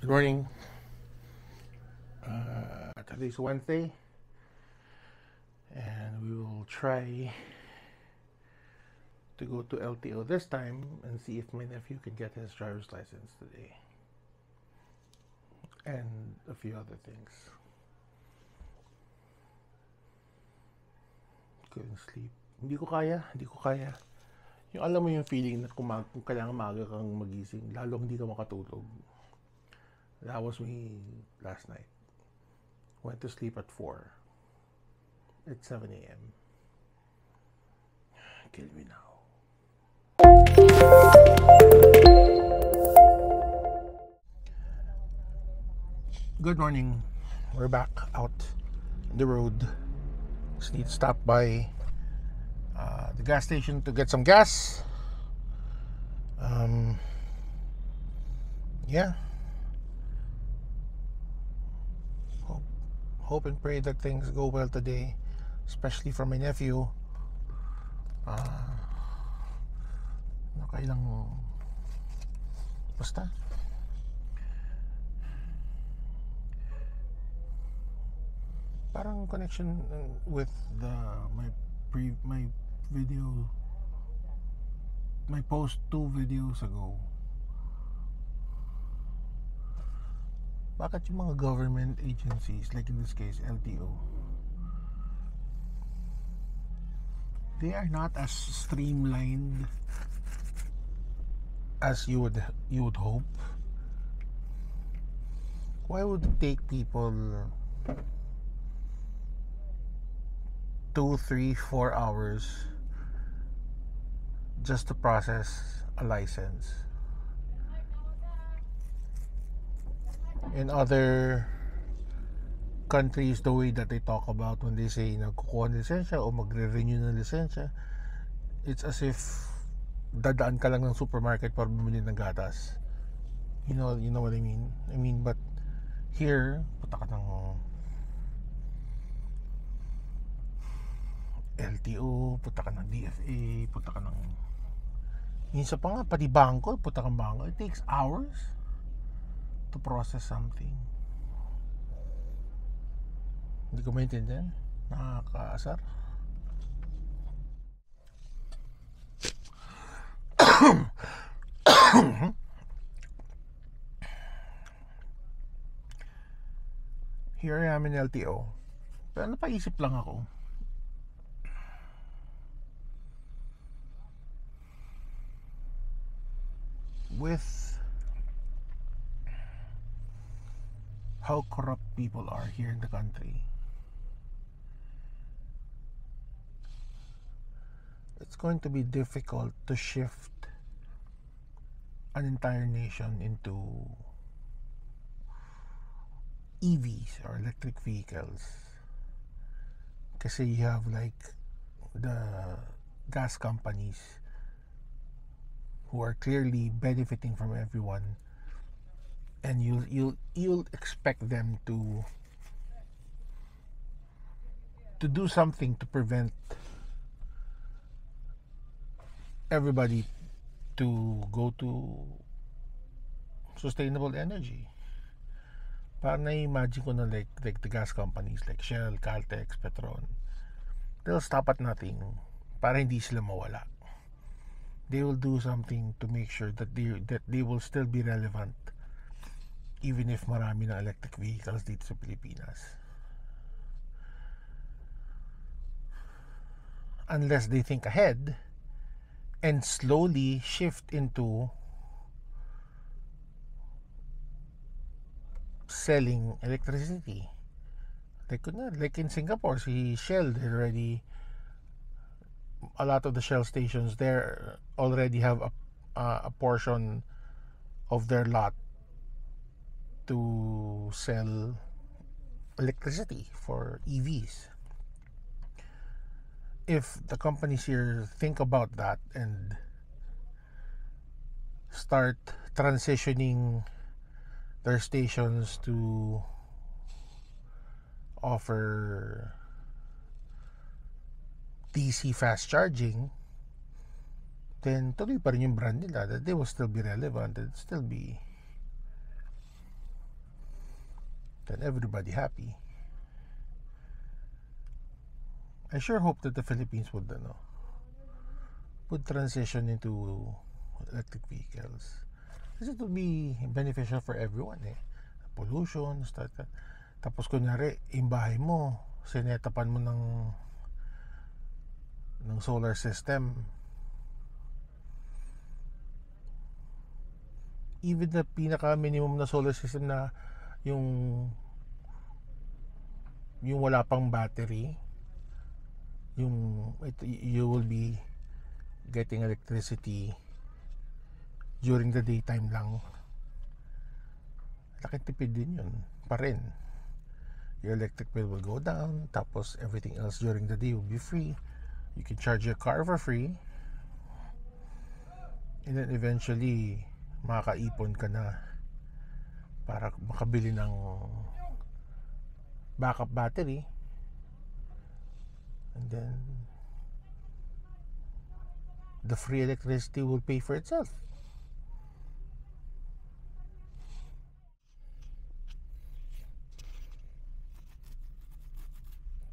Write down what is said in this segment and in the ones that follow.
Good morning. Today's Wednesday, and we will try to go to LTO this time and see if my nephew can get his driver's license today, and a few other things. Couldn't sleep. Hindi ko kaya. Yung alam mo yung feeling na kung kailangan maaga kang magising, lalo hindi ka makatulog. That was me last night. Went to sleep at 4. It's 7 a.m. Kill me now. Good morning. We're back out on the road. Just need to stop by the gas station to get some gas. Yeah. Hope and pray that things go well today, especially for my nephew. Nakailang basta parang connection with my video, my post 2 videos ago. Bakit yung mga government agencies, like in this case LTO, they are not as streamlined as you would hope? Why would it take people 2, 3, 4 hours just to process a license? In other countries, the way that they talk about when they say nagkukuha ng lisensya o magre-renew ng lisensya, it's as if dadaan ka lang ng supermarket para bumili ng gatas. You know what I mean? But here, punta ka ng LTO, punta ka ng DFA, punta ka ng minsan pa nga, pati bangko, punta kang bangko. It takes hours to process something. Hindi ko maintindihan. Nakakaasar. Here I am in LTO. Pero napaisip lang ako. With how corrupt people are here in the country, it's going to be difficult to shift an entire nation into EVs or electric vehicles, kasi you have like the gas companies who are clearly benefiting from everyone, and you'll expect them to do something to prevent everybody to go to sustainable energy. Parang na-imagine ko na like the gas companies like Shell, Caltex, Petron, they'll stop at nothing para hindi sila mawala. They will do something to make sure that they will still be relevant even if marami na electric vehicles dito sa Pilipinas. Unless they think ahead and slowly shift into selling electricity. Like in Singapore, si Shell, a lot of the Shell stations there already have a portion of their lot to sell electricity for EVs. If the companies here think about that and start transitioning their stations to offer DC fast charging, then tuloy pa rin yung brand nila, that they will still be relevant and still be and everybody happy. I sure hope that the Philippines would transition into electric vehicles. Kasi it would be beneficial for everyone eh. Pollution, tapos kunyari, yung bahay mo, sinetapan mo ng solar system. Even the pinaka minimum na solar system na yung wala pang battery, you will be getting electricity during the daytime lang. Laking tipid din yun pa rin. Your electric bill will go down, tapos everything else during the day will be free. You can charge your car for free, and then eventually makakaipon ka na para makabili ng backup battery, and then the free electricity will pay for itself.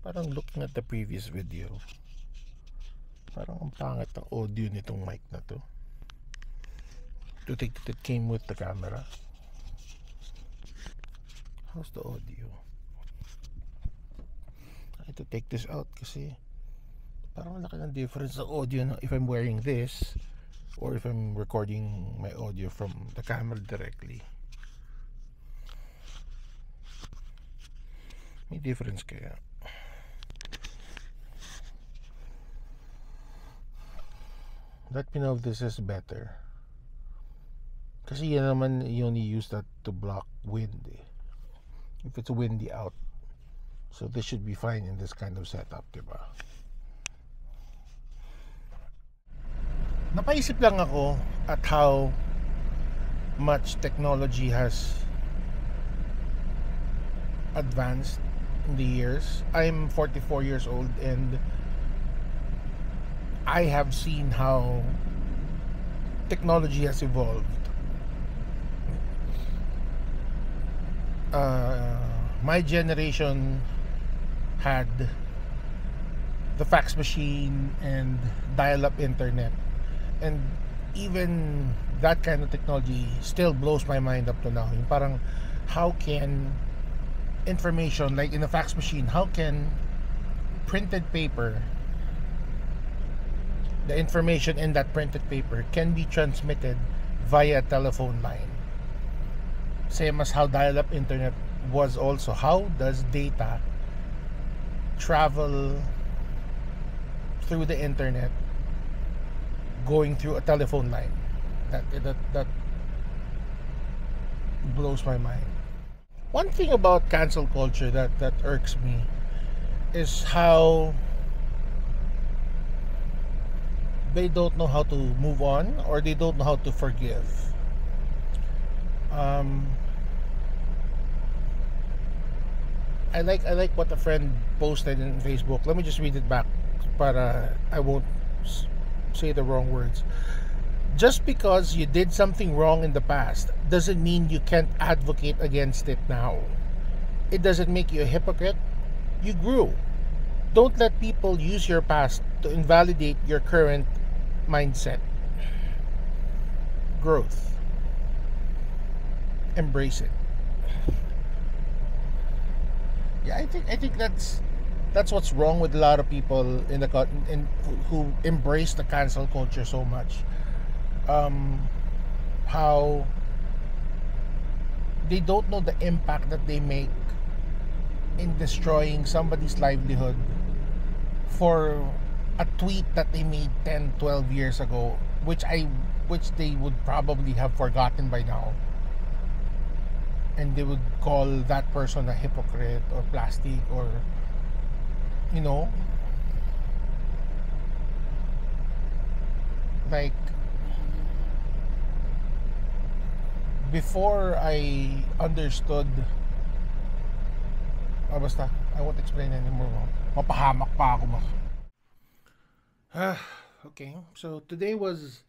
Parang looking at the previous video, parang ang pangit ng audio nitong mic na to. To think that it came with the camera. How's the audio? I had to take this out kasi parang laki ng difference sa audio if I'm wearing this or if I'm recording my audio from the camera directly. May difference kaya. Let me know if this is better. Kasi yan naman, you only use that to block wind eh. If it's windy out. So this should be fine in this kind of setup, diba? Napaisip lang ako at how much technology has advanced in the years. I'm 44 years old and I have seen how technology has evolved. My generation had the fax machine and dial-up internet, and even that kind of technology still blows my mind up to now. Yung parang, how can information, like in a fax machine, how can printed paper, the information in that printed paper can be transmitted via telephone line? Same as how dial-up internet was also. How does data travel through the internet going through a telephone line? That blows my mind. One thing about cancel culture that irks me is how they don't know how to move on, or they don't know how to forgive. I like what a friend posted in Facebook. Let me just read it back para I won't say the wrong words. Just because you did something wrong in the past doesn't mean you can't advocate against it now. It doesn't make you a hypocrite. You grew. Don't let people use your past to invalidate your current mindset. Growth. Embrace it. Yeah, I think that's what's wrong with a lot of people who embrace the cancel culture so much. How they don't know the impact that they make in destroying somebody's livelihood for a tweet that they made 10, 12 years ago, which they would probably have forgotten by now. And they would call that person a hypocrite or plastic, or like, before I understood, basta, I won't explain anymore. Mapahamak pa ako. Okay, so today was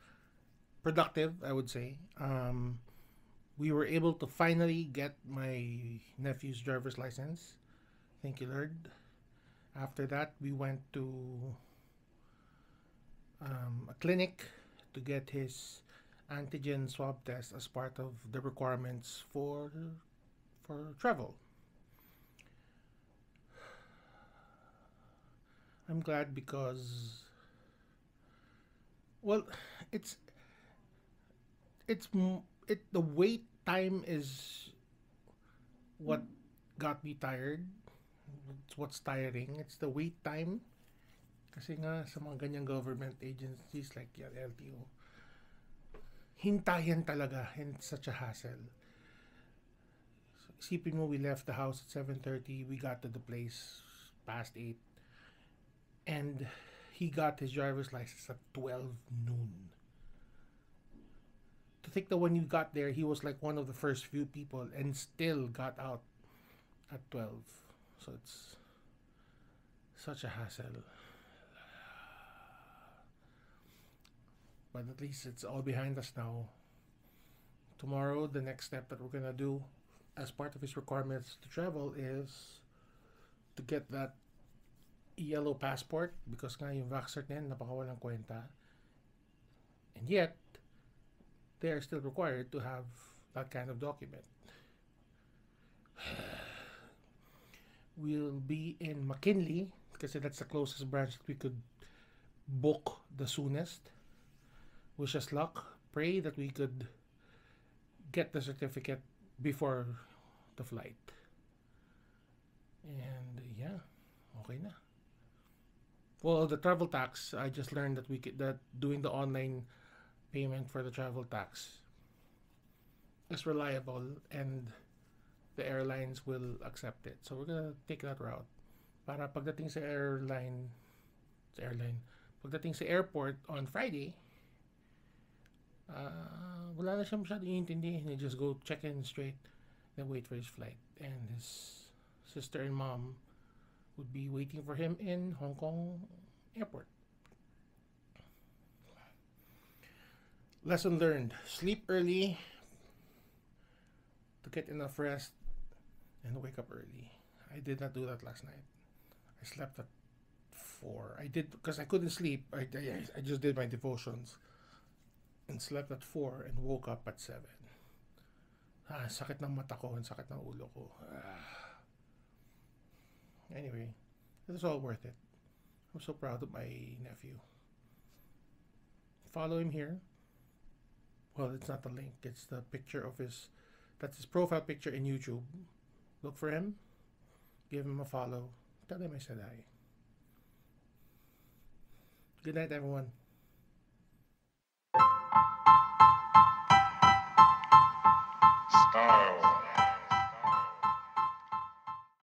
productive, I would say. we were able to finally get my nephew's driver's license. Thank you, Lord. After that, we went to a clinic to get his antigen swab test as part of the requirements for travel. I'm glad because, well, it's it's the wait time is what got me tired. It's what's tiring. It's the wait time. Kasi nga sa mga ganyang government agencies like yan, LTO, hintayan talaga, and it's such a hassle. So, isipin mo, we left the house at 7:30, we got to the place past 8, and he got his driver's license at 12 noon. To think that when you got there, he was like one of the first few people and still got out at 12. So it's such a hassle. But at least it's all behind us now. Tomorrow, the next step that we're gonna do as part of his requirements to travel is to get that yellow passport, because nga yung vaccert na yan, napakawalang kwenta. And yet, they are still required to have that kind of document. We'll be in McKinley because that's the closest branch that we could book the soonest. Wish us luck. Pray that we could get the certificate before the flight. And yeah, okay na. Well, the travel tax, I just learned that that doing the online payment for the travel tax is reliable and the airlines will accept it. So we're gonna take that route. Para pagdating sa pagdating sa airport on Friday, wala na siya masyadong iintindi. He just go check in straight, then wait for his flight. And his sister and mom would be waiting for him in Hong Kong airport. Lesson learned: sleep early to get enough rest and wake up early. I did not do that last night. I slept at 4. I did because I couldn't sleep. I just did my devotions and slept at 4 and woke up at 7. Sakit ng mata ko and sakit ng ulo ko. Anyway, it was all worth it. I'm so proud of my nephew. Follow him here. Well, it's not the link. It's the picture of that's his profile picture in YouTube. Look for him. Give him a follow. Tell him I said hi. Good night, everyone. Style.